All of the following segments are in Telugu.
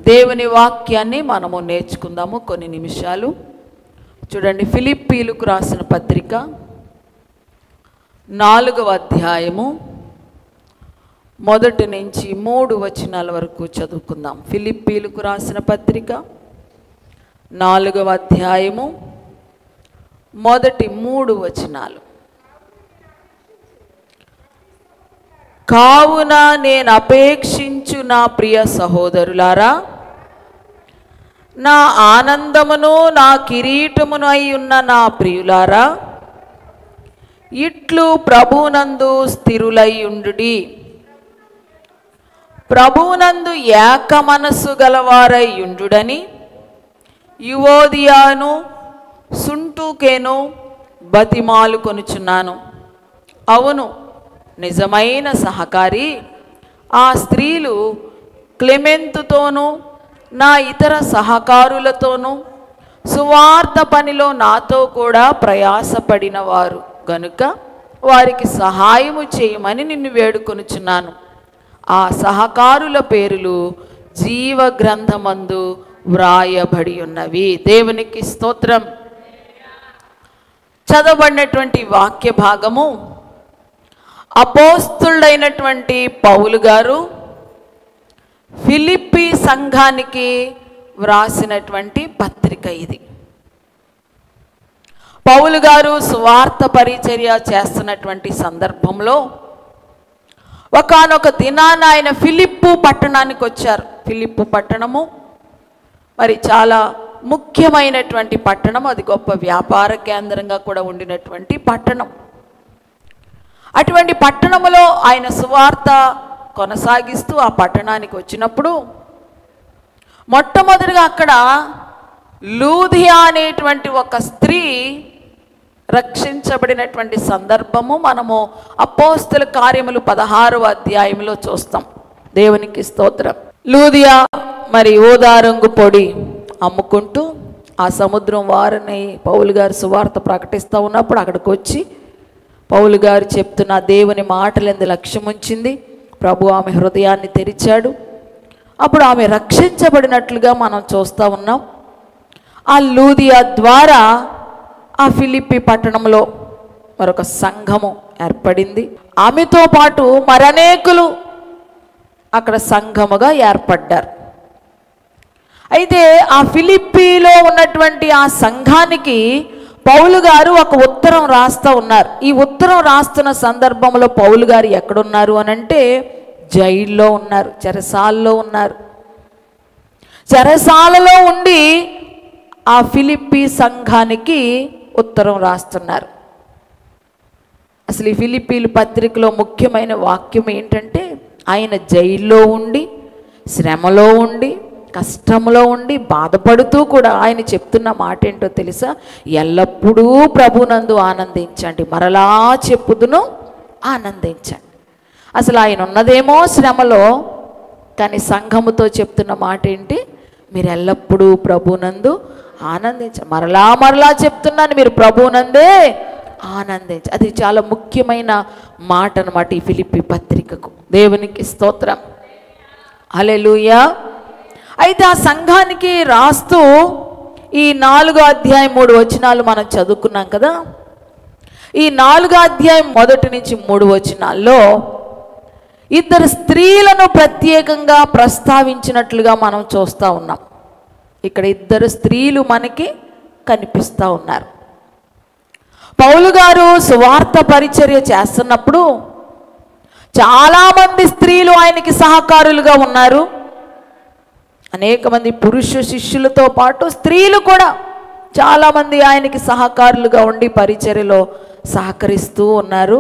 దేవుని వాక్యాన్ని మనము నేర్చుకుందాము కొన్ని నిమిషాలు. చూడండి, ఫిలిప్పీలకు రాసిన పత్రిక 4వ అధ్యాయము 1 నుంచి 3 వచనాల వరకు చదువుకుందాం. ఫిలిప్పీలకు రాసిన పత్రిక 4వ అధ్యాయము 3 వచనాలు. కావున నేను అపేక్షించు నా ప్రియ సహోదరులారా, నా ఆనందమును నా కిరీటమును అయి ఉన్న నా ప్రియులారా, ఇట్లు ప్రభువునందు స్థిరులై ఉండుడి. ప్రభువునందు ఏక మనస్సు గలవారై ఉండుడని యువోదియాను సుంటుకేను బతిమాలు కొనుచున్నాను. అవును, నిజమైన సహకారి ఆ స్త్రీలు క్లెమెంతుతోనూ నా ఇతర సహకారులతోనూ సువార్త పనిలో నాతో కూడా ప్రయాసపడిన వారు గనుక వారికి సహాయము చేయమని నిన్ను వేడుకొనుచున్నాను. ఆ సహకారుల పేరులు జీవ గ్రంథమందు వ్రాయబడి ఉన్నవి. దేవునికి స్తోత్రం. చదవబడినటువంటి వాక్య భాగము అపోస్తులుడైనటువంటి పౌలు గారు ఫిలిప్పీ సంఘానికి వ్రాసినటువంటి పత్రిక ఇది. పౌలు గారు సువార్త పరిచర్య చేస్తున్నటువంటి సందర్భంలో ఒకానొక దినాన ఆయన ఫిలిప్పు పట్టణానికి వచ్చారు. ఫిలిప్పు పట్టణము మరి చాలా ముఖ్యమైనటువంటి పట్టణం. అది గొప్ప వ్యాపార కేంద్రంగా కూడా ఉండినటువంటి పట్టణం. అటువంటి పట్టణములో ఆయన సువార్త కొనసాగిస్తూ ఆ పట్టణానికి వచ్చినప్పుడు మొట్టమొదటిగా అక్కడ లూదియా అనేటువంటి ఒక స్త్రీ రక్షించబడినటువంటి సందర్భము మనము అపోస్తల కార్యములు 16వ అధ్యాయంలో చూస్తాం. దేవునికి స్తోత్రం. లూదియా మరి ఊదారంగు పొడి అమ్ముకుంటూ ఆ సముద్రం వారిని పౌలు గారు సువార్త ప్రకటిస్తూ ఉన్నప్పుడు అక్కడికి వచ్చి పౌలు గారు చెప్తున్న దేవుని మాటలందు లక్ష్యం ఉంచింది. ప్రభు ఆమె హృదయాన్ని తెరిచాడు. అప్పుడు ఆమె రక్షించబడినట్లుగా మనం చూస్తూ ఉన్నాం. ఆ లూదియా ద్వారా ఆ ఫిలిప్పీ పట్టణంలో మరొక సంఘము ఏర్పడింది. ఆమెతో పాటు మరనేకులు అక్కడ సంఘముగా ఏర్పడ్డారు. అయితే ఆ ఫిలిప్పీలో ఉన్నటువంటి ఆ సంఘానికి పౌలు గారు ఒక ఉత్తరం రాస్తూ ఉన్నారు. ఈ ఉత్తరం రాస్తున్న సందర్భంలో పౌలు గారు ఎక్కడున్నారు అని అంటే జైల్లో ఉన్నారు, చెరసాలలో ఉన్నారు. చెరసాలలో ఉండి ఆ ఫిలిప్పీ సంఘానికి ఉత్తరం రాస్తున్నారు. అసలు ఈ ఫిలిప్పీలు పత్రికలో ముఖ్యమైన వాక్యం ఏంటంటే ఆయన జైల్లో ఉండి, శ్రమలో ఉండి, కష్టంలో ఉండి, బాధపడుతూ కూడా ఆయన చెప్తున్న మాట ఏంటో తెలుసా? ఎల్లప్పుడూ ప్రభునందు ఆనందించండి, మరలా చెప్పుదును ఆనందించండి. అసలు ఆయన ఉన్నదేమో శ్రమలో, కానీ సంఘముతో చెప్తున్న మాట ఏంటి? మీరు ఎల్లప్పుడూ ప్రభునందు ఆనందించండి. మరలా మరలా చెప్తున్నాను, మీరు ప్రభునందే ఆనందించండి. అది చాలా ముఖ్యమైన మాట అన్నమాట ఈ ఫిలిప్పీ పత్రికకు. దేవునికి స్తోత్రం. హల్లెలూయా. అయితే ఆ సంఘానికి రాస్తూ ఈ 4వ అధ్యాయం 3 వచనాలు మనం చదువుకున్నాం కదా. ఈ 4వ అధ్యాయం 1 నుంచి 3 వచనాల్లో 2 స్త్రీలను ప్రత్యేకంగా ప్రస్తావించినట్లుగా మనం చూస్తూ ఉన్నాం. ఇక్కడ 2 స్త్రీలు మనకి కనిపిస్తూ ఉన్నారు. పౌలు గారు సువార్త పరిచర్య చేస్తున్నప్పుడు చాలామంది స్త్రీలు ఆయనకి సహకారులుగా ఉన్నారు. అనేక మంది పురుష శిష్యులతో పాటు స్త్రీలు కూడా చాలామంది ఆయనకి సహకారులుగా ఉండి పరిచర్యలో సహకరిస్తూ ఉన్నారు.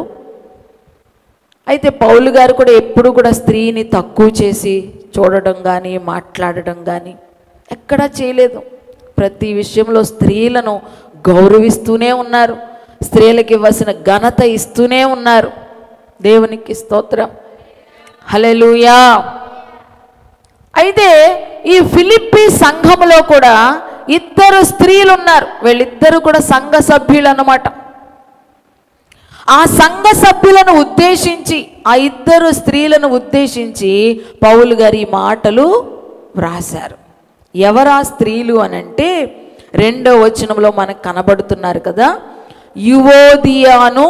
అయితే పౌలు గారు కూడా ఎప్పుడు కూడా స్త్రీని తక్కువ చేసి చూడడం కానీ మాట్లాడడం కానీ ఎక్కడా చేయలేదు. ప్రతి విషయంలో స్త్రీలను గౌరవిస్తూనే ఉన్నారు. స్త్రీలకు ఇవ్వాల్సిన ఘనత ఇస్తూనే ఉన్నారు. దేవునికి స్తోత్రం. హల్లెలూయా. అయితే ఈ ఫిలిప్పీ సంఘములో కూడా 2 స్త్రీలు ఉన్నారు. వీళ్ళిద్దరూ కూడా సంఘ సభ్యులు అన్నమాట. ఆ సంఘ సభ్యులను ఉద్దేశించి, ఆ 2 స్త్రీలను ఉద్దేశించి పౌలు గారి మాటలు వ్రాశారు. ఎవరా స్త్రీలు అనంటే 2వ వచనంలో మనకు కనబడుతున్నారు కదా, యువోదియాను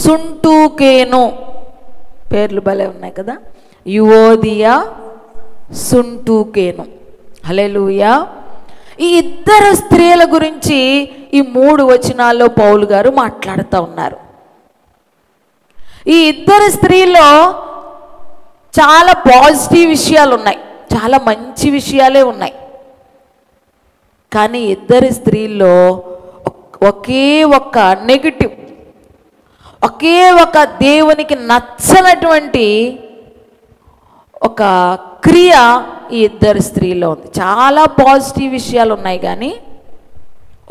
సుంటూకేను. పేర్లు భలే ఉన్నాయి కదా, యువోదియా సుంటూకేను. హల్లెలూయా. ఈ ఇద్దరు స్త్రీల గురించి ఈ 3 వచనాల్లో పౌలు గారు మాట్లాడుతూ ఉన్నారు. ఈ ఇద్దరు స్త్రీలో చాలా పాజిటివ్ విషయాలు ఉన్నాయి, చాలా మంచి విషయాలే ఉన్నాయి. కానీ ఇద్దరు స్త్రీల్లో ఒకే ఒక నెగిటివ్, ఒకే ఒక దేవునికి నచ్చనటువంటి ఒక క్రియ ఈ ఇద్దరు స్త్రీలో ఉంది. చాలా పాజిటివ్ విషయాలు ఉన్నాయి కానీ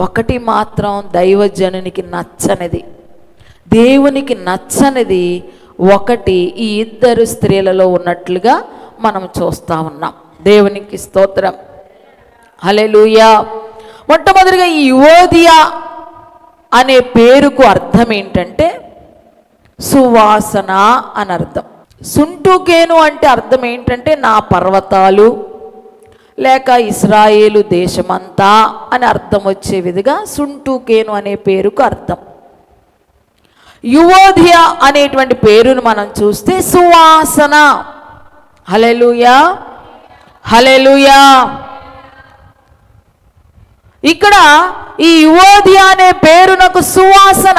ఒకటి మాత్రం దైవజనునికి నచ్చనిది, దేవునికి నచ్చనిది ఒకటి ఈ ఇద్దరు స్త్రీలలో ఉన్నట్లుగా మనం చూస్తూ ఉన్నాం. దేవునికి స్తోత్రం. హల్లెలూయా. మొట్టమొదటిగా ఈ యువోదియా అనే పేరుకు అర్థం ఏంటంటే సువాసన అని అర్థం. సుంటూకేను అంటే అర్థం ఏంటంటే నా పర్వతాలు లేక ఇశ్రాయేలు దేశమంతా అని అర్థం వచ్చే విధంగా సుంటూకేను అనే పేరుకు అర్థం. యువోదియా అనేటువంటి పేరును మనం చూస్తే సువాసన. హల్లెలూయా, హల్లెలూయా. ఇక్కడ ఈ యువోదియా అనే పేరునకు సువాసన.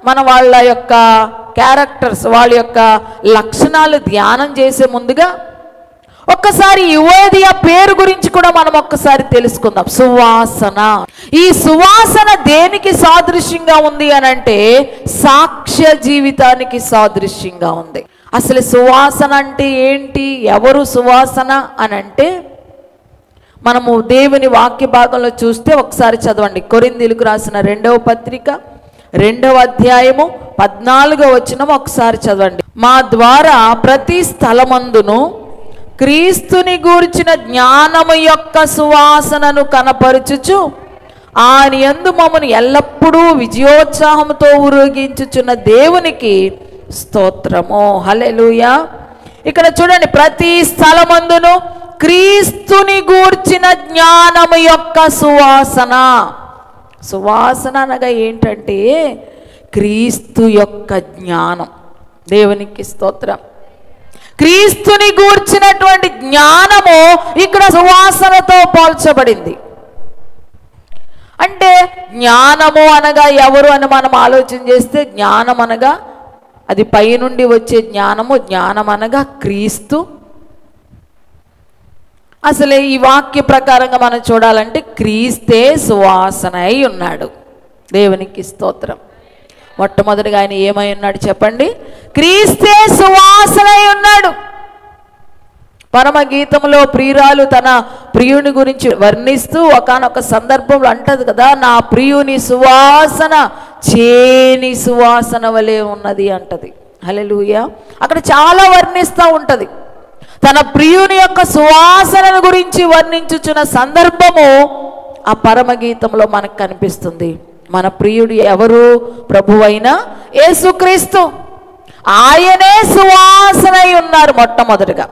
మన వాళ్ళ యొక్క క్యారెక్టర్స్, వాళ్ళ యొక్క లక్షణాలు ధ్యానం చేసే ముందుగా ఒక్కసారి యువోదియా పేరు గురించి కూడా మనం ఒక్కసారి తెలుసుకుందాం. సువాసన. ఈ సువాసన దేనికి సాదృశ్యంగా ఉంది అని అంటే సాక్ష్య జీవితానికి సాదృశ్యంగా ఉంది. అసలు సువాసన అంటే ఏంటి, ఎవరు సువాసన అని అంటే మనము దేవుని వాక్య భాగంలో చూస్తే ఒకసారి చదవండి. కొరింథీయులకు రాసిన 2వ పత్రిక 2వ అధ్యాయము 14వ వచనం ఒకసారి చదవండి. మా ద్వారా ప్రతి స్థలమందును క్రీస్తుని గూర్చిన జ్ఞానము యొక్క సువాసనను కనపరుచుచు ఆయన యందు మమ్మను ఎల్లప్పుడూ విజయోత్సాహంతో ఊరేగించుచున్న దేవునికి స్తోత్రము. హల్లెలూయా. ఇక్కడ చూడండి, ప్రతి స్థలమందును క్రీస్తుని గూర్చిన జ్ఞానము యొక్క సువాసన. సువాసన అనగా ఏంటంటే క్రీస్తు యొక్క జ్ఞానం. దేవునికి స్తోత్రం. క్రీస్తుని గూర్చినటువంటి జ్ఞానము ఇక్కడ సువాసనతో పోల్చబడింది. అంటే జ్ఞానము అనగా ఎవరు అని మనం ఆలోచన చేస్తే జ్ఞానం అనగా అది పైనుండి వచ్చే జ్ఞానము. జ్ఞానం అనగా క్రీస్తు. అసలే ఈ వాక్య ప్రకారంగా మనం చూడాలంటే క్రీస్తే సువాసన అయి ఉన్నాడు. దేవునికి స్తోత్రం. మొట్టమొదటిగా ఆయన ఏమై ఉన్నాడు చెప్పండి? క్రీస్తే సువాసన అయి ఉన్నాడు. పరమగీతంలో ప్రియురాలు తన ప్రియుని గురించి వర్ణిస్తూ ఒకానొక సందర్భంలో అంటది కదా, నా ప్రియుని సువాసన చేని సువాసన వలె ఉన్నది అంటది. హల్లెలూయా. అక్కడ చాలా వర్ణిస్తూ ఉంటది. తన ప్రియుని యొక్క సువాసనను గురించి వర్ణించుచున్న సందర్భము ఆ పరమగీతంలో మనకు కనిపిస్తుంది. మన ప్రియుడు ఎవరు? ప్రభువైన యేసుక్రీస్తు. ఆయనే సువాసన అయి ఉన్నారు మొట్టమొదటిగా.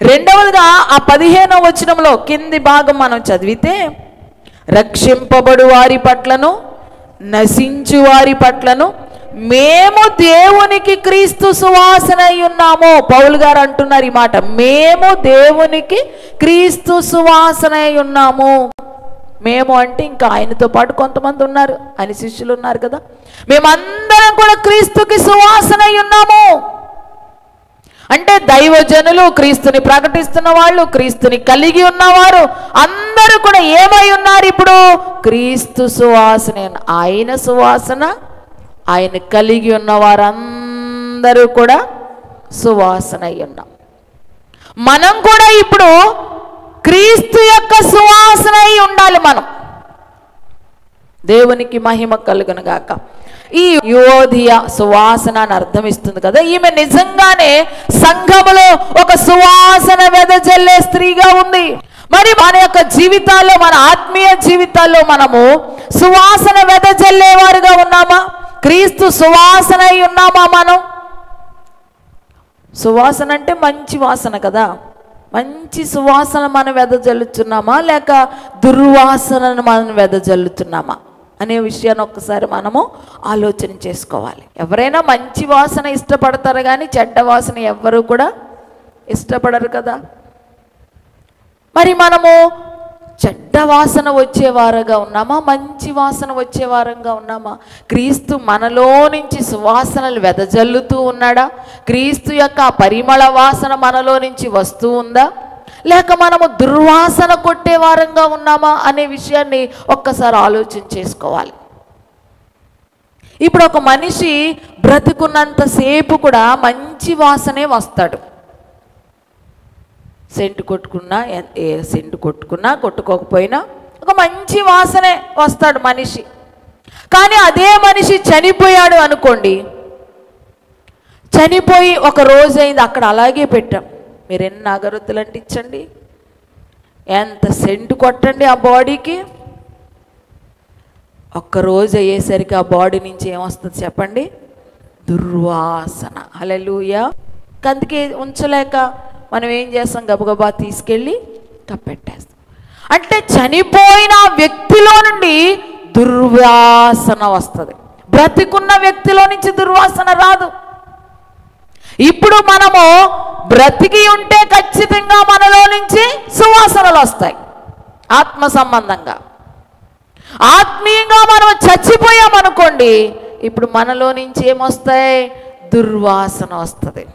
రెండవదిగా ఆ 15వ వచనంలో కింది భాగం మనం చదివితే, రక్షింపబడు వారి పట్లను నశించు వారి పట్లను మేము దేవునికి క్రీస్తు సువాసన అయి ఉన్నాము. పౌలు గారు అంటున్నారు ఈ మాట, మేము దేవునికి క్రీస్తు సువాసన అయి ఉన్నాము. మేము అంటే ఇంకా ఆయనతో పాటు కొంతమంది ఉన్నారు, ఆయన శిష్యులు ఉన్నారు కదా. మేమందరం కూడా క్రీస్తుకి సువాసన అయి ఉన్నాము. అంటే దైవజనులు, క్రీస్తుని ప్రకటిస్తున్న వాళ్ళు, క్రీస్తుని కలిగి ఉన్నవారు అందరూ కూడా ఏమై ఉన్నారు? ఇప్పుడు క్రీస్తు సువాసన. ఆయన సువాసన, ఆయన కలిగి ఉన్న వారందరూ కూడా సువాసన అయి ఉన్నాం. మనం కూడా ఇప్పుడు క్రీస్తు యొక్క సువాసన అయి ఉండాలి. మనం దేవునికి మహిమ కలుగును గాక. ఈ యువోదియా సువాసన అని అర్థం ఇస్తుంది కదా. ఈమె నిజంగానే సంఘములో ఒక సువాసన వెదజల్లే స్త్రీగా ఉంది. మరి మన యొక్క జీవితాల్లో, మన ఆత్మీయ జీవితాల్లో మనము సువాసన వెదజల్లేవారుగా ఉన్నామా? క్రీస్తు సువాసన అయి ఉన్నామా? మనం సువాసన అంటే మంచి వాసన కదా. మంచి సువాసన మనం వెదజల్లుతున్నామా లేక దుర్వాసనను మనం వెదజల్లుతున్నామా అనే విషయాన్ని ఒక్కసారి మనము ఆలోచన చేసుకోవాలి. ఎవరైనా మంచి వాసన ఇష్టపడతారు కానీ చెడ్డ వాసన ఎవ్వరూ కూడా ఇష్టపడరు కదా. మరి మనము చెడ్డ వాసన వచ్చేవారుగా ఉన్నామా మంచి వాసన వచ్చేవారంగా ఉన్నామా? క్రీస్తు మనలో నుంచి సువాసనలు వెదజల్లుతూ ఉన్నాడా? క్రీస్తు యొక్క పరిమళ వాసన మనలో నుంచి వస్తూ ఉందా లేక మనము దుర్వాసన కొట్టే వారంగా ఉన్నామా అనే విషయాన్ని ఒక్కసారి ఆలోచన చేసుకోవాలి. ఇప్పుడు ఒక మనిషి బ్రతుకున్నంతసేపు కూడా మంచి వాసనే వస్తాడు. సెంటు కొట్టుకున్నా కొట్టుకోకపోయినా ఒక మంచి వాసనే వస్తాడు మనిషి. కానీ అదే మనిషి చనిపోయాడు అనుకోండి, చనిపోయి ఒక రోజు అయింది, అక్కడ అలాగే పెట్టాం. మీరు ఎన్ని అగరొత్తులు అంటించండి, ఎంత సెంటు కొట్టండి ఆ బాడీకి, ఒక్కరోజు అయ్యేసరికి ఆ బాడీ నుంచి ఏమొస్తుంది చెప్పండి? దుర్వాసన. హల్లెలూయా. అందుకే ఉంచలేక మనం ఏం చేస్తాం? గబగబా తీసుకెళ్ళి కప్పెట్టేస్తాం. అంటే చనిపోయిన వ్యక్తిలో నుండి దుర్వాసన వస్తుంది, బ్రతికున్న వ్యక్తిలో నుంచి దుర్వాసన రాదు. ఇప్పుడు మనము బ్రతికి ఉంటే ఖచ్చితంగా మనలో నుంచి సువాసనలు వస్తాయి ఆత్మ సంబంధంగా. ఆత్మీయంగా మనం చచ్చిపోయామనుకోండి, ఇప్పుడు మనలో నుంచి ఏమొస్తాయి? దుర్వాసన వస్తుంది.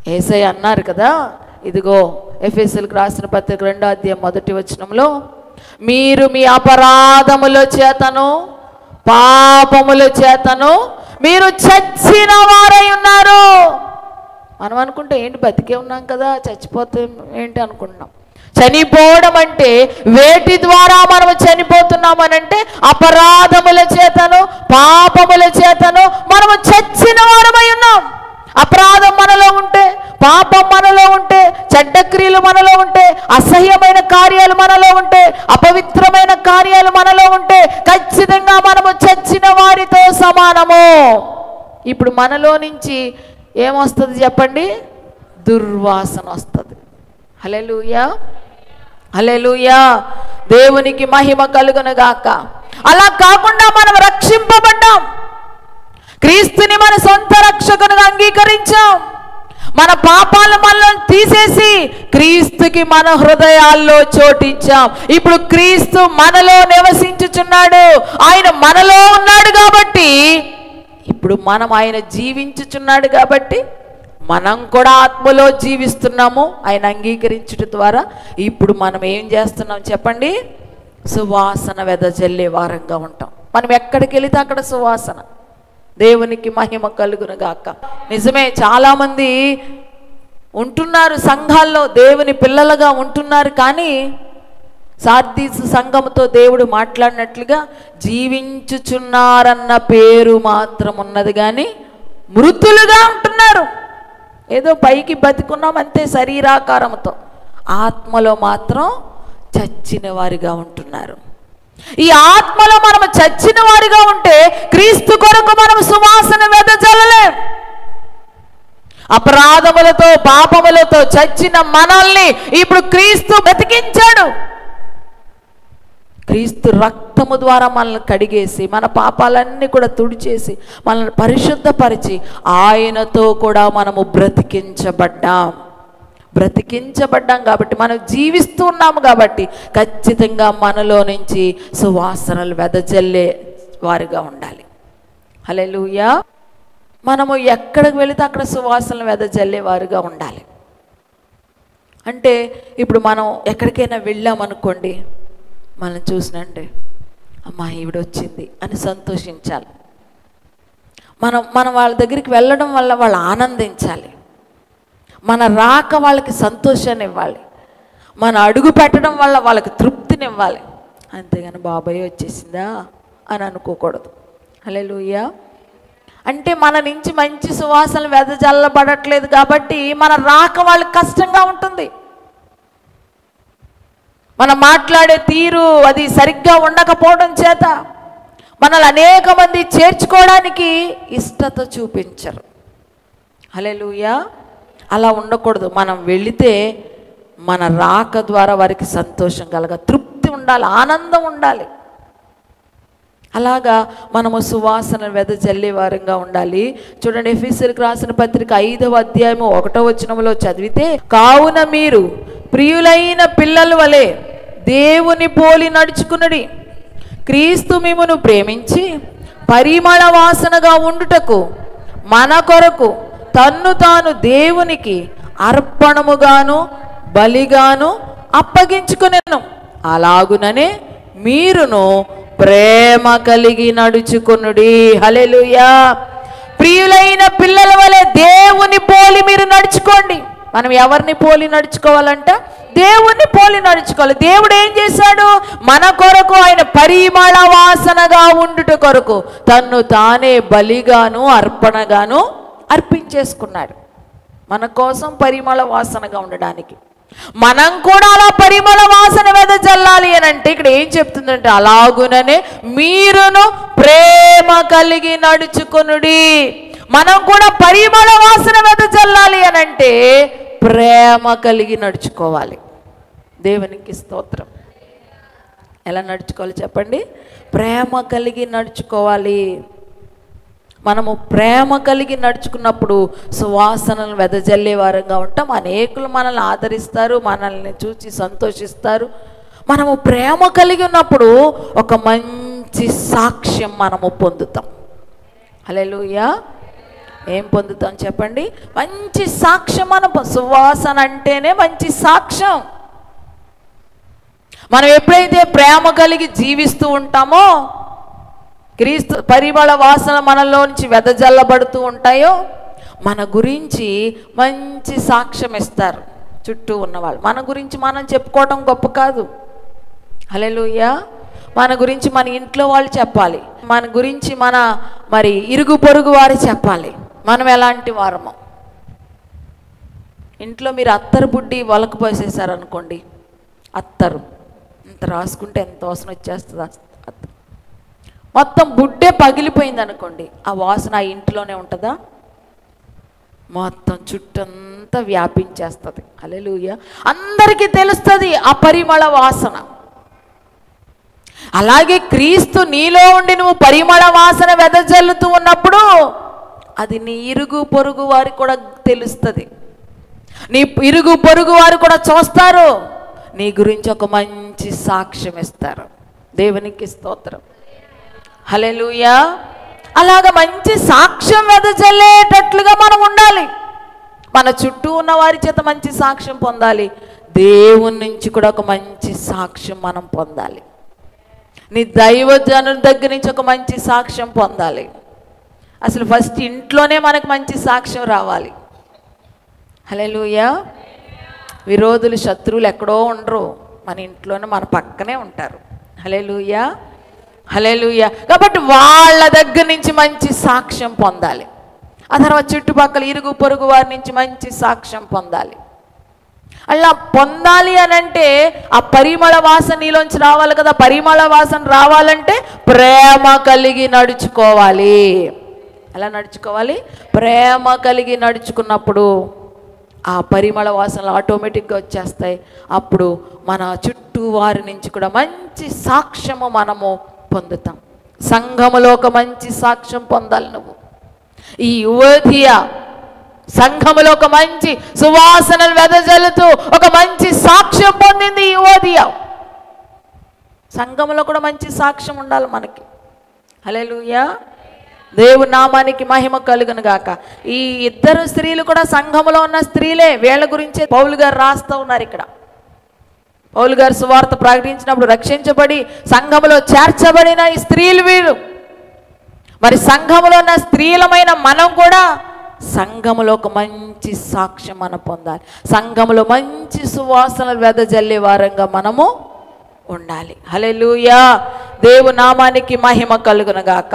యేసయ్య అన్నారు కదా, ఇదిగో ఎఫెసీయులకు రాసిన పత్రిక 2వ అధ్యాయం 1వ వచనంలో, మీరు మీ అపరాధముల చేతను పాపముల చేతను మీరు చచ్చిన వారై ఉన్నారు. మనం అనుకుంటే ఏంటి బతికే ఉన్నాం కదా, చచ్చిపోతే ఏంటి అనుకుంటున్నాం. చనిపోవడం అంటే వేటి ద్వారా మనము చనిపోతున్నామనంటే అపరాధముల చేతను పాపముల చేతను మనము చచ్చిన వారమై ఉన్నాం. అపరాధం మనలో ఉంటే, పాపం మనలో ఉంటే, చెడ్డ క్రియలు మనలో ఉంటే, అసహ్యమైన కార్యాలు మనలో ఉంటే, అపవిత్రమైన కార్యాలు మనలో ఉంటే ఖచ్చితంగా మనము చచ్చిన వారితో సమానము. ఇప్పుడు మనలో నుంచి ఏమొస్తుంది చెప్పండి? దుర్వాసన వస్తుంది. హల్లెలూయా, హల్లెలూయా. దేవునికి మహిమ కలుగును గాక. అలా కాకుండా మనం రక్షింపబడ్డాం, క్రీస్తుని మన సొంత రక్షకునిగా అంగీకరించాం. మన పాపాలు మనల్ని తీసేసి క్రీస్తుకి మన హృదయాల్లో చోటించాం. ఇప్పుడు క్రీస్తు మనలో నివసించుచున్నాడు, ఆయన మనలో ఉన్నాడు కాబట్టి, ఇప్పుడు మనం ఆయన జీవించుచున్నాడు కాబట్టి మనం కూడా ఆత్మలో జీవిస్తున్నాము. ఆయన అంగీకరించుట ద్వారా ఇప్పుడు మనం ఏం చేస్తున్నాం చెప్పండి? సువాసన వెదజల్లే వారంగా ఉంటాం. మనం ఎక్కడికి వెళితే అక్కడ సువాసన. దేవునికి మహిమ కలుగును గాక. నిజమే, చాలామంది ఉంటున్నారు సంఘాల్లో, దేవుని పిల్లలుగా ఉంటున్నారు, కానీ సార్దీసు సంఘముతో దేవుడు మాట్లాడినట్లుగా జీవించుచున్నారన్న పేరు మాత్రం ఉన్నది కానీ మృతులుగా ఉంటున్నారు. ఏదో పైకి బతికున్నాం అంతే శరీరాకారంతో, ఆత్మలో మాత్రం చచ్చిన వారిగా ఉంటున్నారు. ఈ ఆత్మలో మనం చచ్చిన వారిగా ఉంటే క్రీస్తు కొరకు మనం సువాసన వెదజల్లలేం. అపరాధములతో పాపములతో చచ్చిన మనల్ని ఇప్పుడు క్రీస్తు బతికించాడు. క్రీస్తు రక్తము ద్వారా మనల్ని కడిగేసి మన పాపాలన్నీ కూడా తుడిచేసి మనల్ని పరిశుద్ధపరిచి ఆయనతో కూడా మనము బ్రతికించబడ్డాం కాబట్టి, మనం జీవిస్తూ ఉన్నాము కాబట్టి ఖచ్చితంగా మనలో నుంచి సువాసనలు వెదజల్లే వారిగా ఉండాలి. హల్లెలూయా. మనము ఎక్కడికి వెళితే అక్కడ సువాసనలు వెదజల్లే వారిగా ఉండాలి. అంటే ఇప్పుడు మనం ఎక్కడికైనా వెళ్ళామనుకోండి, మనం చూసినంటే అమ్మా ఈవిడ వచ్చింది అని సంతోషించాలి. మనం వాళ్ళ దగ్గరికి వెళ్ళడం వల్ల వాళ్ళు ఆనందించాలి. మన రాక వాళ్ళకి సంతోషాన్ని ఇవ్వాలి. మన అడుగు పెట్టడం వల్ల వాళ్ళకి తృప్తినివ్వాలి. అంతేగాని బాబాయ్ వచ్చేసిందా అని అనుకోకూడదు. హల్లెలూయా. అంటే మన నుంచి మంచి సువాసనలు వెదజల్లబడట్లేదు కాబట్టి మన రాక వాళ్ళకి కష్టంగా ఉంటుంది. మనం మాట్లాడే తీరు అది సరిగ్గా ఉండకపోవడం చేత మనల్ని అనేక మంది చేర్చుకోవడానికి ఇష్టత చూపించరు. హల్లెలూయా. అలా ఉండకూడదు. మనం వెళితే మన రాక ద్వారా వారికి సంతోషం తృప్తి ఉండాలి, ఆనందం ఉండాలి. అలాగా మనము సువాసన వెదజల్లే వారంగా ఉండాలి. చూడండి, ఎఫెసీయులకు రాసిన పత్రిక 5వ అధ్యాయము 1వ వచనంలో చదివితే, కావున మీరు ప్రియులైన పిల్లల వలె దేవుని పోలి నడుచుకునుడి, క్రీస్తు మిమ్మును ప్రేమించి పరిమళ వాసనగా ఉండుటకు మన కొరకు తన్ను తాను దేవునికి అర్పణముగాను బలిగాను అప్పగించుకొనెను. అలాగుననే మీరును ప్రేమ కలిగి నడుచుకొనుడి. హల్లెలూయా. ప్రియులైన పిల్లల వలె దేవుని పోలి మీరు నడుచుకోండి. మనం ఎవరిని పోలి నడుచుకోవాలంట? దేవుని పోలి నడుచుకోవాలి. దేవుడు ఏం చేశాడు? మన కొరకు ఆయన పరిమళ వాసనగా ఉండుట కొరకు తన్ను తానే బలిగాను అర్పణగాను అర్పించేసుకున్నాడు. మన కోసం పరిమళ వాసనగా ఉండడానికి. మనం కూడా అలా పరిమళ వాసన వెదజల్లాలి అని అంటే ఇక్కడ ఏం చెప్తుందంటే, అలాగుననే మీరును ప్రేమ కలిగి నడుచుకొనుడి. మనం కూడా పరిమళ వాసన వెదజల్లాలి అని అంటే ప్రేమ కలిగి నడుచుకోవాలి. దేవునికి స్తోత్రం. ఎలా నడుచుకోవాలి చెప్పండి? ప్రేమ కలిగి నడుచుకోవాలి. మనము ప్రేమ కలిగి నడుచుకున్నప్పుడు సువాసనలు వెదజల్లే వారంగా ఉంటాం. అనేకులు మనల్ని ఆదరిస్తారు, మనల్ని చూసి సంతోషిస్తారు. మనము ప్రేమ కలిగి ఉన్నప్పుడు ఒక మంచి సాక్ష్యం మనము పొందుతాం. హల్లెలూయా. ఏం పొందుతాం చెప్పండి? మంచి సాక్ష్యం. మన సువాసన అంటేనే మంచి సాక్ష్యం. మనం ఎప్పుడైతే ప్రేమ కలిగి జీవిస్తూ ఉంటామో, క్రీస్తు పరిమళ వాసన మనలో నుంచి వెదజల్లబడుతూ ఉంటాయో, మన గురించి మంచి సాక్ష్యం ఇస్తారు చుట్టూ ఉన్నవాళ్ళు. మన గురించి మనం చెప్పుకోవడం గొప్ప కాదు. హల్లెలూయా. మన గురించి మన ఇంట్లో వాళ్ళు చెప్పాలి, మన గురించి మన ఇరుగు పొరుగు వారు చెప్పాలి మనం ఎలాంటి వారమో. ఇంట్లో మీరు అత్తరు బుడ్డి వలకు పోసేసారనుకోండి, అత్తరు ఇంత రాసుకుంటే ఎంత వాసన వచ్చేస్తుంది. అత్తరు మొత్తం బుడ్డే పగిలిపోయింది అనుకోండి, ఆ వాసన ఆ ఇంట్లోనే ఉంటుందా? మొత్తం చుట్టంతా వ్యాపించేస్తుంది. హల్లెలూయా. అందరికీ తెలుస్తుంది ఆ పరిమళ వాసన. అలాగే క్రీస్తు నీలో ఉండి నువ్వు పరిమళ వాసన వెదజల్లుతూ ఉన్నప్పుడు అది నీ ఇరుగు పొరుగు వారికి కూడా తెలుస్తుంది. నీ ఇరుగు పొరుగు వారు కూడా చూస్తారు, నీ గురించి ఒక మంచి సాక్ష్యం ఇస్తారు. దేవునికి స్తోత్రం. హల్లెలూయా. అలాగ మంచి సాక్ష్యం వెదజల్లేటట్లుగా మనం ఉండాలి. మన చుట్టూ ఉన్న వారి చేత మంచి సాక్ష్యం పొందాలి. దేవుని నుంచి కూడా ఒక మంచి సాక్ష్యం మనం పొందాలి. నీ దైవజనుల దగ్గర నుంచి ఒక మంచి సాక్ష్యం పొందాలి. అసలు ఫస్ట్ ఇంట్లోనే మనకు మంచి సాక్ష్యం రావాలి. హల్లెలూయా. విరోధులు శత్రువులు ఎక్కడో ఉండరు, మన ఇంట్లోనే మన పక్కనే ఉంటారు. హల్లెలూయా. హల్లెలూయా. కాబట్టి వాళ్ళ దగ్గర నుంచి మంచి సాక్ష్యం పొందాలి. ఆ తర్వాత చుట్టుపక్కల ఇరుగు పొరుగు వారి నుంచి మంచి సాక్ష్యం పొందాలి. అలా పొందాలి అని అంటే ఆ పరిమళ వాసన నీలోంచి రావాలి కదా. పరిమళ వాసన రావాలంటే ప్రేమ కలిగి నడుచుకోవాలి. ఎలా నడుచుకోవాలి? ప్రేమ కలిగి నడుచుకున్నప్పుడు ఆ పరిమళ వాసనలు ఆటోమేటిక్గా వచ్చేస్తాయి. అప్పుడు మన చుట్టూ వారి నుంచి కూడా మంచి సాక్ష్యము మనము పొందుతాం. సంఘములో ఒక మంచి సాక్ష్యం పొందాలి నువ్వు. ఈ యువతియ సంఘములో ఒక మంచి సువాసనలు వెదజల్లుతూ ఒక మంచి సాక్ష్యం పొందింది ఈ యువతియ. సంఘములో కూడా మంచి సాక్ష్యం ఉండాలి మనకి. హల్లెలూయా. దేవుని నామానికి మహిమ కలుగును గాక. ఈ ఇద్దరు స్త్రీలు కూడా సంఘములో ఉన్న స్త్రీలే. వీళ్ళ గురించే పౌలు గారు రాస్తూ ఉన్నారు ఇక్కడ. పౌలు గారు సువార్త ప్రకటించినప్పుడు రక్షించబడి సంఘములో చేర్చబడిన ఈ స్త్రీలు వీరు. మరి సంఘములో ఉన్న స్త్రీలమైన మనం కూడా సంఘములో ఒక మంచి సాక్ష్యం మనం పొందాలి. సంఘములో మంచి సువాసనలు వెదజల్లే వారంగా మనము ఉండాలి. హల్లెలూయా. దేవు నామానికి మహిమ కలుగును గాక.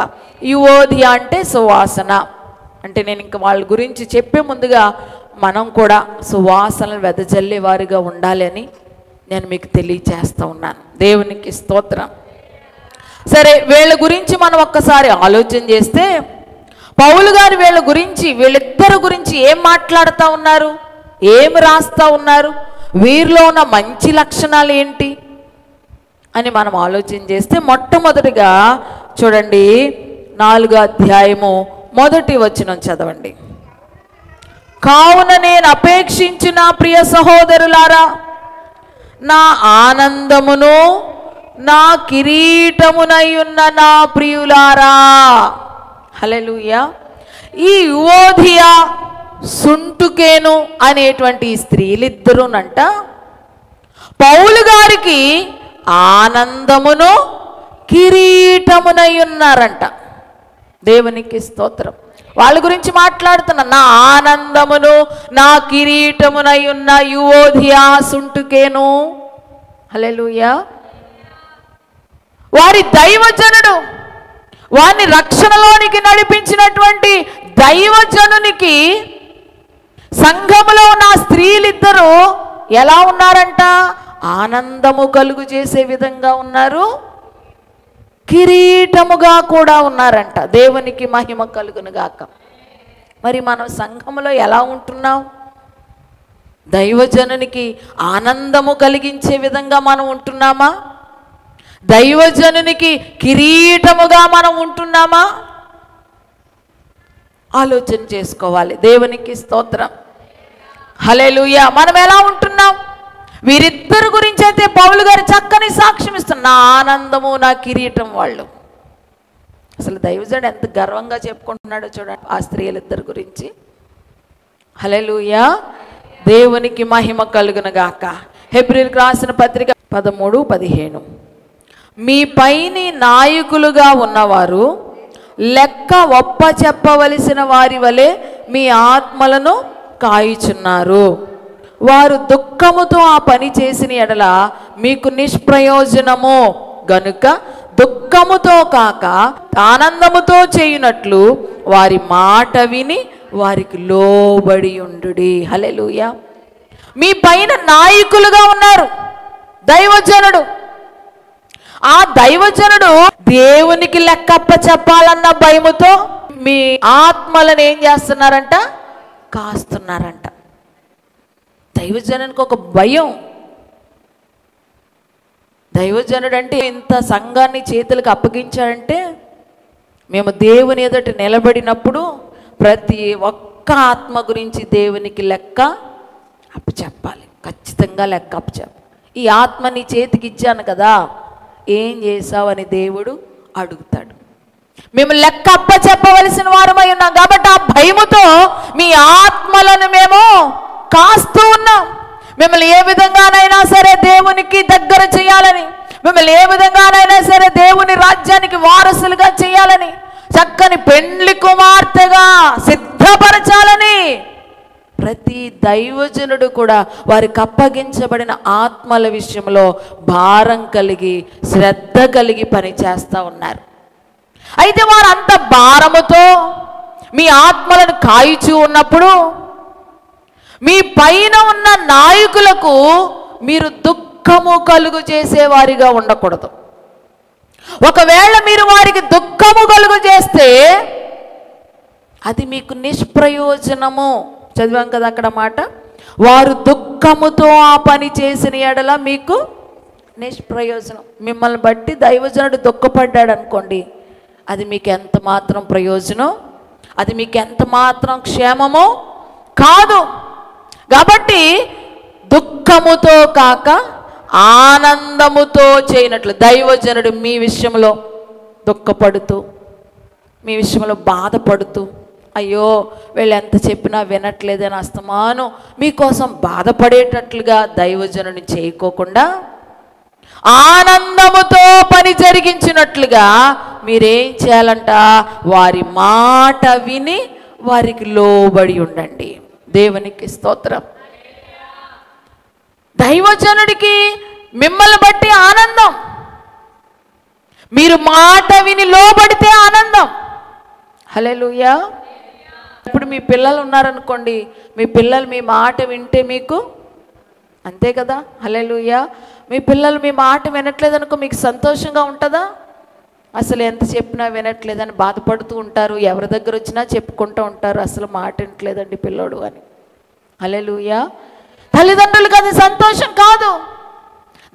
యువోదియ అంటే సువాసన. అంటే నేను ఇంక వాళ్ళ గురించి చెప్పే ముందుగా మనం కూడా సువాసనలు వెదజల్లే వారిగా ఉండాలి అని నేను మీకు తెలియచేస్తూ ఉన్నాను. దేవునికి స్తోత్రం. సరే, వీళ్ళ గురించి మనం ఒక్కసారి ఆలోచన చేస్తే పౌలు గారు వీళ్ళిద్దరు గురించి ఏం మాట్లాడుతూ ఉన్నారు? ఏమి రాస్తా ఉన్నారు, వీరిలో ఉన్న మంచి లక్షణాలు ఏంటి అని మనం ఆలోచన చేస్తే, మొట్టమొదటిగా చూడండి 4వ అధ్యాయము 1వ వచనం చదవండి. కావున నేను అపేక్షించిన ప్రియ సహోదరులారా, నా ఆనందమును నా కిరీటమునై ఉన్న నా ప్రియులారా. హల్లెలూయా. ఈ యువోధియా సుంటుకేను అనేటువంటి స్త్రీలిద్దరూనంట పౌలు గారికి ఆనందమును కిరీటమునై ఉన్నారంట. దేవునికి స్తోత్రం. వాళ్ళ గురించి మాట్లాడుతున్నా. నా ఆనందమును నా కిరీటమునై ఉన్న యువోధియా సుంటుకేను. హల్లెలూయా. వారి దైవజనుడు, వారిని రక్షణలోనికి నడిపించినటువంటి దైవజనునికి సంఘములో ఉన్న స్త్రీలిద్దరూ ఎలా ఉన్నారంట? ఆనందము కలుగు చేసే విధంగా ఉన్నారు, కిరీటముగా కూడా ఉన్నారంట. దేవునికి మహిమ కలుగును గాక. మరి మనం సంఘములో ఎలా ఉంటున్నాం? దైవజనునికి ఆనందము కలిగించే విధంగా మనం ఉంటున్నామా? దైవజనునికి కిరీటముగా మనం ఉంటున్నామా? ఆలోచన చేసుకోవాలి. దేవునికి స్తోత్రం. హల్లెలూయా. మనం ఎలా ఉంటున్నాం? వీరిద్దరు గురించి అయితే పౌలు గారు చక్కని సాక్ష్యం ఇస్తున్నారు. నా ఆనందము నా కిరీటం వాళ్ళు. అసలు దైవజనుడు ఎంత గర్వంగా చెప్పుకుంటున్నాడో చూడండి ఆ స్త్రీలిద్దరి గురించి. హల్లెలూయా. దేవునికి మహిమ కలుగును గాక. హెబ్రీయులకు రాసిన పత్రిక 13:15. మీ పైని నాయకులుగా ఉన్నవారు లెక్క ఒప్ప చెప్పవలసిన వారి వలె మీ ఆత్మలను కాయుచున్నారు. వారు దుఃఖముతో ఆ పని చేసిన ఎడల మీకు నిష్ప్రయోజనము గనుక దుఃఖముతో కాక ఆనందముతో చేయునట్లు వారి మాట విని వారికి లోబడి ఉండుడి. హల్లెలూయా. మీ పైన నాయకులుగా ఉన్నారు దైవజనుడు. ఆ దైవజనుడు దేవునికి లెక్కప్ప చెప్పాలన్న భయముతో మీ ఆత్మలను ఏం చేస్తున్నారంట? కాస్తున్నారంట. దైవజనునికి ఒక భయం. దైవజనుడు అంటే ఇంత సంఘాన్ని చేతులకు అప్పగించాడంటే, మేము దేవుని ఎదుట నిలబడినప్పుడు ప్రతి ఒక్క ఆత్మ గురించి దేవునికి లెక్క అప్పచెప్పాలి. ఖచ్చితంగా లెక్క అప్పచెప్పాలి. ఈ ఆత్మ నీ చేతికి ఇచ్చాను కదా, ఏం చేసావని దేవుడు అడుగుతాడు. మేము లెక్క అప్పచెప్పవలసిన వారమై ఉన్నాం కాబట్టి ఆ భయముతో మీ ఆత్మలను మేము కాస్తూ ఉన్నాం. మిమ్మల్ని ఏ విధంగానైనా సరే దేవునికి దగ్గర చేయాలని, మిమ్మల్ని ఏ విధంగానైనా సరే దేవుని రాజ్యానికి వారసులుగా చేయాలని, చక్కని పెండ్లి కుమార్తెగా సిద్ధపరచాలని ప్రతి దైవజనుడు కూడా వారికి అప్పగించబడిన ఆత్మల విషయంలో భారం కలిగి శ్రద్ధ కలిగి పనిచేస్తూ ఉన్నారు. అయితే వారు అంత భారముతో మీ ఆత్మలను కాయిచూ ఉన్నప్పుడు మీ పైన ఉన్న నాయకులకు మీరు దుఃఖము కలుగు చేసేవారిగా ఉండకూడదు. ఒకవేళ మీరు వారికి దుఃఖము కలుగు చేస్తే అది మీకు నిష్ప్రయోజనము. చదివాం కదా అక్కడ మాట, వారు దుఃఖముతో ఆ పని చేసిన ఎడల మీకు నిష్ప్రయోజనం. మిమ్మల్ని బట్టి దైవజనుడు దుఃఖపడ్డాడు అనుకోండి, అది మీకు ఎంత మాత్రం ప్రయోజనం, అది మీకు ఎంత మాత్రం క్షేమమో కాదు. కాబట్టి దుఃఖముతో కాక ఆనందముతో చేయనట్లు దైవజనుడు మీ విషయంలో దుఃఖపడుతూ, మీ విషయంలో బాధపడుతూ, అయ్యో వీళ్ళు ఎంత చెప్పినా వినట్లేదని అస్తమానం మీకోసం బాధపడేటట్లుగా దైవజనుని చేయకోకుండా ఆనందముతో పని జరిగించినట్లుగా మీరేం చేయాలంట? వారి మాట విని వారికి లోబడి ఉండండి. దేవునికి స్తోత్రం. దైవజనుడికి మిమ్మల్ని బట్టి ఆనందం, మీరు మాట విని లోబడితే ఆనందం. హల్లెలూయా. ఇప్పుడు మీ పిల్లలు ఉన్నారనుకోండి, మీ పిల్లలు మీ మాట వింటే మీకు అంతే కదా. హల్లెలూయా. మీ పిల్లలు మీ మాట వినట్లేదనుకో మీకు సంతోషంగా ఉంటుందా? అసలు ఎంత చెప్పినా వినట్లేదని బాధపడుతూ ఉంటారు. ఎవరి దగ్గర వచ్చినా చెప్పుకుంటూ ఉంటారు, అసలు మాట వినట్లేదండి పిల్లోడు అని. హల్లెలూయా. తల్లిదండ్రులకు అది సంతోషం కాదు.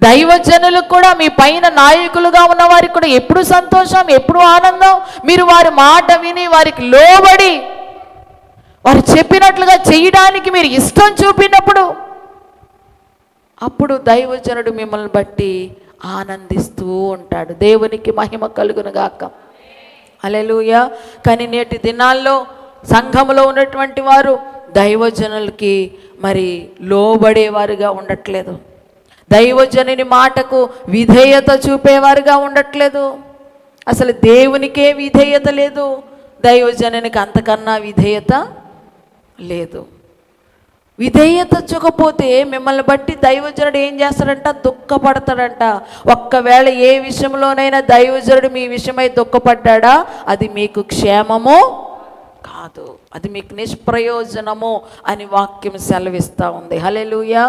దైవజనులకు కూడా, మీ పైన నాయకులుగా ఉన్న వారికి కూడా ఎప్పుడు సంతోషం, ఎప్పుడు ఆనందం. మీరు వారి మాట విని వారికి లోబడి వారు చెప్పినట్లుగా చేయడానికి మీరు ఇష్టం చూపినప్పుడు అప్పుడు దైవజనుడు మిమ్మల్ని బట్టి ఆనందిస్తూ ఉంటాడు. దేవునికి మహిమ కలుగును గాక. హల్లెలూయా. కానీ నేటి దినాల్లో సంఘములో ఉన్నటువంటి వారు దైవజనులకి మరి లోబడేవారుగా ఉండట్లేదు. దైవజనుని మాటకు విధేయత చూపేవారుగా ఉండట్లేదు. అసలు దేవునికే విధేయత లేదు, దైవజనునికి అంతకన్నా విధేయత లేదు. విధేయత చూపకపోతే మిమ్మల్ని బట్టి దైవజనుడు ఏం చేస్తాడంట? దుఃఖపడతాడంట. ఒక్కవేళ ఏ విషయంలోనైనా దైవజనుడు మీ విషయమై దుఃఖపడ్డా అది మీకు క్షేమము కాదు, అది మీకు నిష్ప్రయోజనము అని వాక్యం సెలవిస్తూ ఉంది. హల్లెలూయా.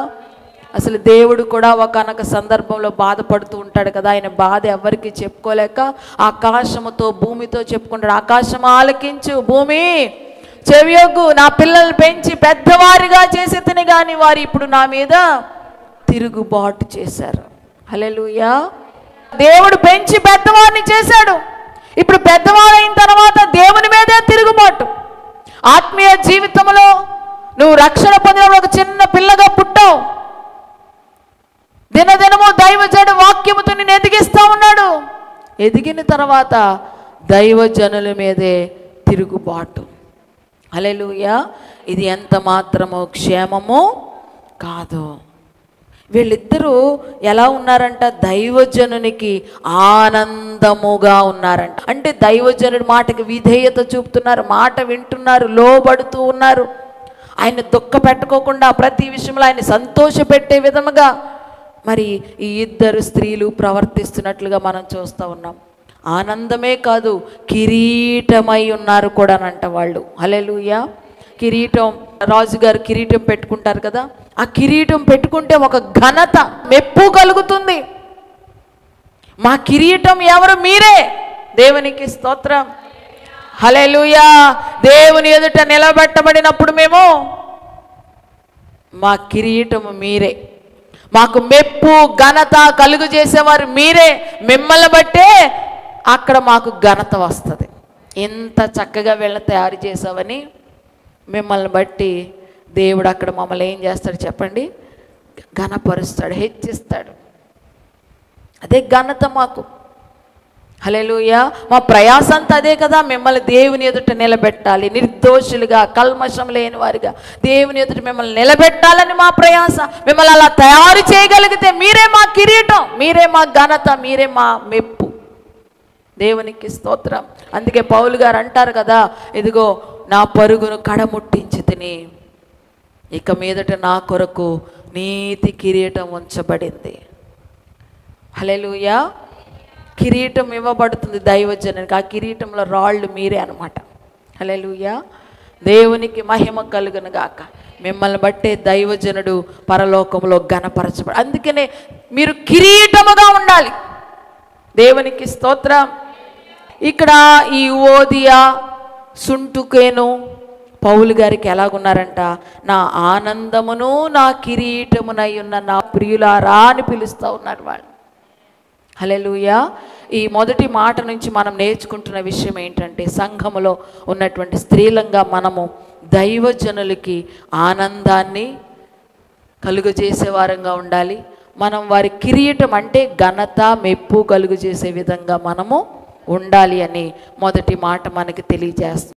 అసలు దేవుడు కూడా ఒకనొక సందర్భంలో బాధపడుతూ ఉంటాడు కదా. ఆయన బాధ ఎవరికి చెప్పుకోలేక ఆకాశముతో భూమితో చెప్పుకుంటాడు. ఆకాశం ఆలకించు, భూమి చెవియొగ్గు, నా పిల్లల్ని పెంచి పెద్దవారిగా చేసి తిని కానీ వారు ఇప్పుడు నా మీద తిరుగుబాటు చేశారు. హల్లెలూయా. దేవుడు పెంచి పెద్దవారిని చేశాడు. ఇప్పుడు పెద్దవారైన తర్వాత దేవుని మీదే తిరుగుబాటు. ఆత్మీయ జీవితంలో నువ్వు రక్షణ పొందిన ఒక చిన్న పిల్లగా పుట్టావు. దినదినము దైవజనుడు వాక్యముతో నిన్ను ఎదిగిస్తూ ఉన్నాడు. ఎదిగిన తర్వాత దైవజనుల మీదే తిరుగుబాటు. హల్లెలూయా. ఇది ఎంత మాత్రమో క్షేమము కాదు. వీళ్ళిద్దరూ ఎలా ఉన్నారంట? దైవజనునికి ఆనందముగా ఉన్నారంట. అంటే దైవజనుడి మాటకి విధేయత చూపుతున్నారు, మాట వింటున్నారు, లోబడుతూ ఉన్నారు. ఆయన దుఃఖ పెట్టుకోకుండా ప్రతి విషయంలో ఆయన సంతోషపెట్టే విధముగా మరి ఈ ఇద్దరు స్త్రీలు ప్రవర్తిస్తున్నట్లుగా మనం చూస్తూ ఉన్నాం. ఆనందమే కాదు, కిరీటమై ఉన్నారు కూడానంట వాళ్ళు. హల్లెలూయా. కిరీటం, రాజుగారు కిరీటం పెట్టుకుంటారు కదా, ఆ కిరీటం పెట్టుకుంటే ఒక ఘనత, మెప్పు కలుగుతుంది. మా కిరీటం ఎవరు? మీరే. దేవునికి స్తోత్రం. హల్లెలూయా. దేవుని ఎదుట నిలబెట్టబడినప్పుడు మేము, మా కిరీటము మీరే, మాకు మెప్పు ఘనత కలుగు చేసేవారు మీరే. మిమ్మల్ని బట్టే అక్కడ మాకు ఘనత వస్తుంది. ఎంత చక్కగా వీళ్ళని తయారు చేసావని మిమ్మల్ని బట్టి దేవుడు అక్కడ మమ్మల్ని ఏం చేస్తాడు చెప్పండి? ఘనపరుస్తాడు, హెచ్చిస్తాడు. అదే ఘనత మాకు. హల్లెలూయా. మా ప్రయాస అంతా అదే కదా, మిమ్మల్ని దేవుని ఎదుట నిలబెట్టాలి, నిర్దోషులుగా కల్మషం లేని వారిగా దేవుని ఎదుట మిమ్మల్ని నిలబెట్టాలని మా ప్రయాస. మిమ్మల్ని అలా తయారు చేయగలిగితే మీరే మా కిరీటం, మీరే మా ఘనత, మీరే మా మెప్పు. దేవునికి స్తోత్రం. అందుకే పౌలు గారు అంటారు కదా, ఇదిగో నా పరుగును కడముట్టించి తిని ఇక మీదట నా కొరకు నీతి కిరీటం ఉంచబడింది. హల్లెలూయా. కిరీటం ఇవ్వబడుతుంది దైవజనునికి. ఆ కిరీటంలో రాళ్ళు మీరే అనమాట. హల్లెలూయా. దేవునికి మహిమ కలుగును గాక. మిమ్మల్ని బట్టే దైవజనుడు పరలోకంలో ఘనపరచబడు. అందుకనే మీరు కిరీటముగా ఉండాలి. దేవునికి స్తోత్రం. ఇక్కడ ఈ ఓదియా, సుంటుకేను పౌలు గారికి ఎలాగున్నారంట? నా ఆనందమును నా కిరీటమునై ఉన్న నా ప్రియులారా అని పిలుస్తూ ఉన్నారు వాళ్ళు. హల్లెలూయా. ఈ మొదటి మాట నుంచి మనం నేర్చుకుంటున్న విషయం ఏంటంటే, సంఘములో ఉన్నటువంటి స్త్రీలంగా మనము దైవజనులకి ఆనందాన్ని కలుగజేసే వారంగా ఉండాలి. మనం వారి కిరీటం అంటే ఘనత, మెప్పు కలుగజేసే విధంగా మనము ఉండాలి అని మొదటి మాట మనకి తెలియజేస్తుంది.